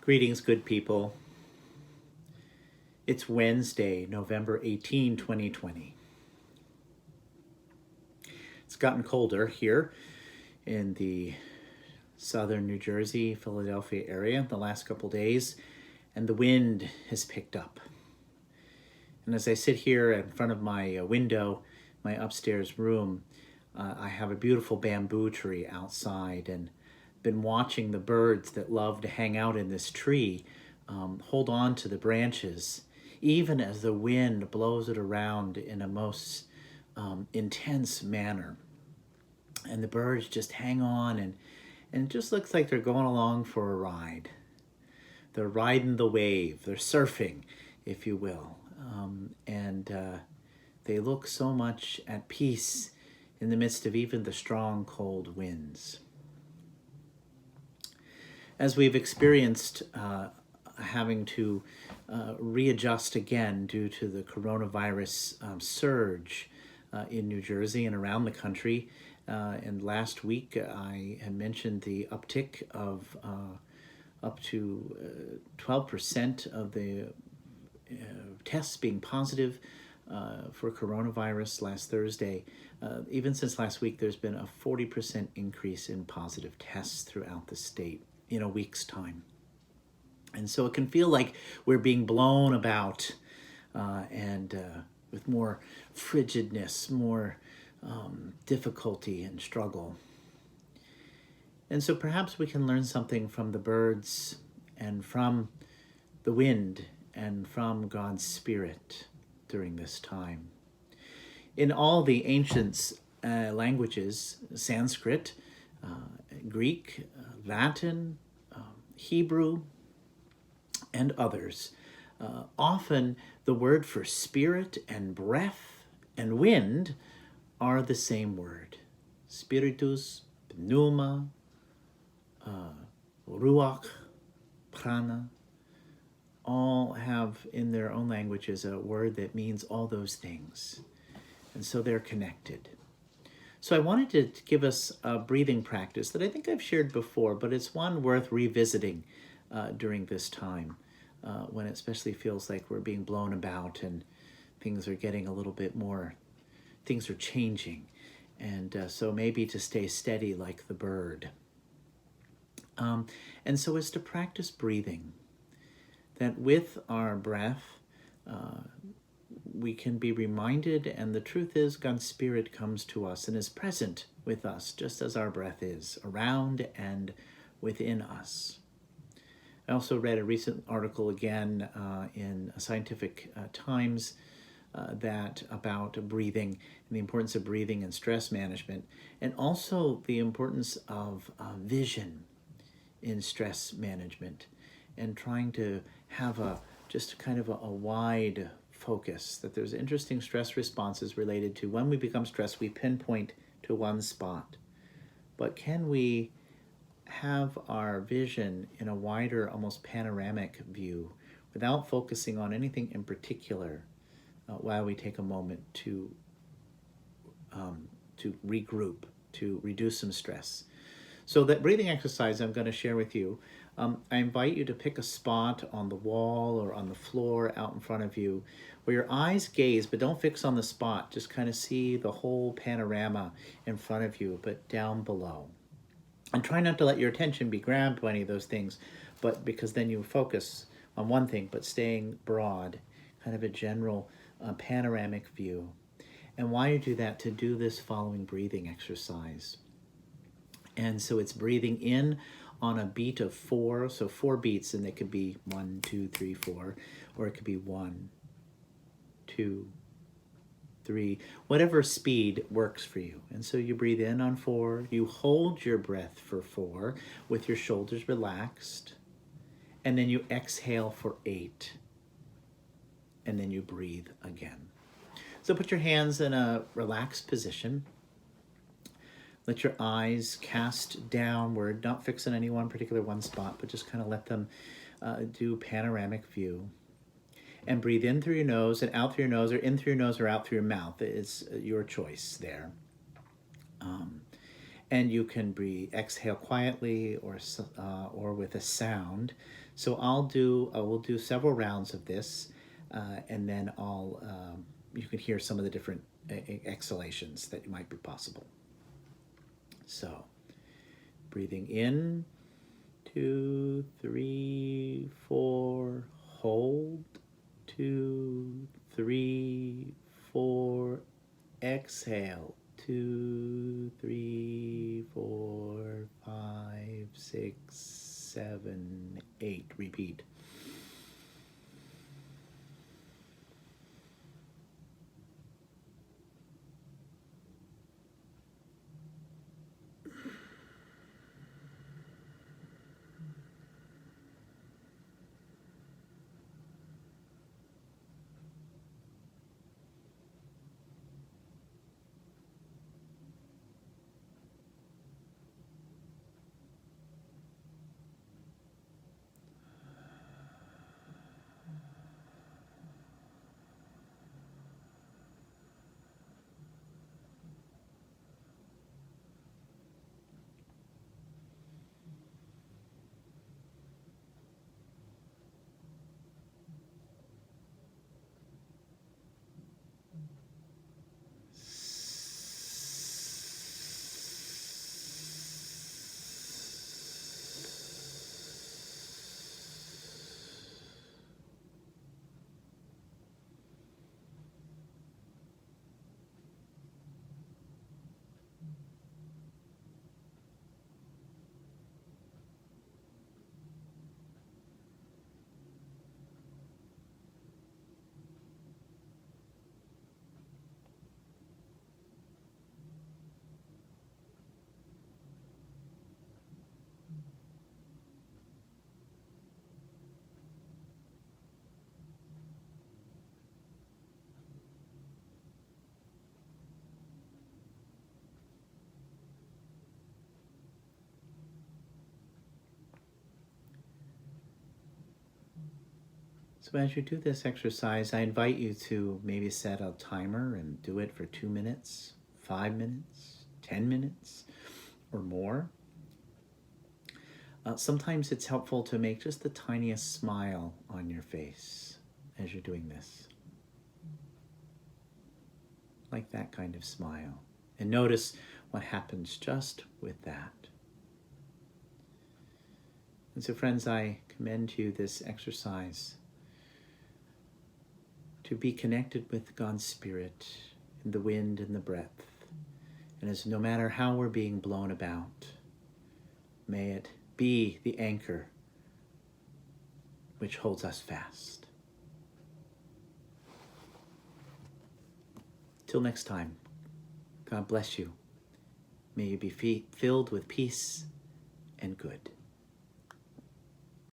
Greetings, good people. It's Wednesday, November 18, 2020. It's gotten colder here in the southern New Jersey, Philadelphia area the last couple days, and the wind has picked up. And as I sit here in front of my window, my upstairs room, I have a beautiful bamboo tree outside and been watching the birds that love to hang out in this tree hold on to the branches, even as the wind blows it around in a most intense manner. And the birds just hang on, and it just looks like they're going along for a ride. They're riding the wave, they're surfing, if you will. And they look so much at peace in the midst of even the strong, cold winds. As we've experienced having to readjust again due to the coronavirus surge in New Jersey and around the country, and last week I had mentioned the uptick of up to 12% of the tests being positive for coronavirus last Thursday. Even since last week, there's been a 40% increase in positive tests throughout the state in a week's time. And so it can feel like we're being blown about and with more frigidness, more difficulty and struggle. And so perhaps we can learn something from the birds and from the wind and from God's Spirit during this time. In all the ancient languages, Sanskrit, Greek, Latin, Hebrew, and others, often the word for spirit and breath and wind are the same word. Spiritus, pneuma, ruach, prana, all have in their own languages a word that means all those things. And so they're connected. So I wanted to give us a breathing practice that I think I've shared before, but it's one worth revisiting during this time when it especially feels like we're being blown about and things are getting a little bit more, things are changing. And so maybe to stay steady like the bird. And so it's to practice breathing, that with our breath, we can be reminded, and the truth is God's Spirit comes to us and is present with us, just as our breath is, around and within us. I also read a recent article again in Scientific Times that about breathing and the importance of breathing and stress management, and also the importance of vision in stress management and trying to have just kind of a wide focus, that there's interesting stress responses related to when we become stressed, we pinpoint to one spot. But can we have our vision in a wider, almost panoramic view without focusing on anything in particular while we take a moment to regroup, to reduce some stress? So that breathing exercise I'm going to share with you, I invite you to pick a spot on the wall or on the floor out in front of you where your eyes gaze, but don't fix on the spot. Just kind of see the whole panorama in front of you, but down below. And try not to let your attention be grabbed by any of those things, but because then you focus on one thing, but staying broad, kind of a general panoramic view. And why you do that, to do this following breathing exercise. And so it's breathing in on a beat of 4, so 4 beats, and it could be 1, 2, 3, 4, or it could be 1, 2, 3, whatever speed works for you. And so you breathe in on 4, you hold your breath for 4 with your shoulders relaxed, and then you exhale for 8, and then you breathe again. So put your hands in a relaxed position. Let your eyes cast downward, not fix on any one particular one spot, but just kind of let them do panoramic view. And breathe in through your nose and out through your nose, or in through your nose or out through your mouth. It's your choice there. And you can exhale quietly or with a sound. So we'll do several rounds of this, and then you can hear some of the different exhalations that might be possible. So, breathing in, 2, 3, 4, hold, 2, 3, 4, exhale, 2, 3, 4, 5, 6, 7, 8. Repeat. So as you do this exercise, I invite you to maybe set a timer and do it for 2 minutes, 5 minutes, 10 minutes, or more. Sometimes it's helpful to make just the tiniest smile on your face as you're doing this. Like that kind of smile. And notice what happens just with that. And so friends, I commend to you this exercise to be connected with God's Spirit in the wind and the breath. And as no matter how we're being blown about, may it be the anchor which holds us fast. Till next time, God bless you. May you be filled with peace and good.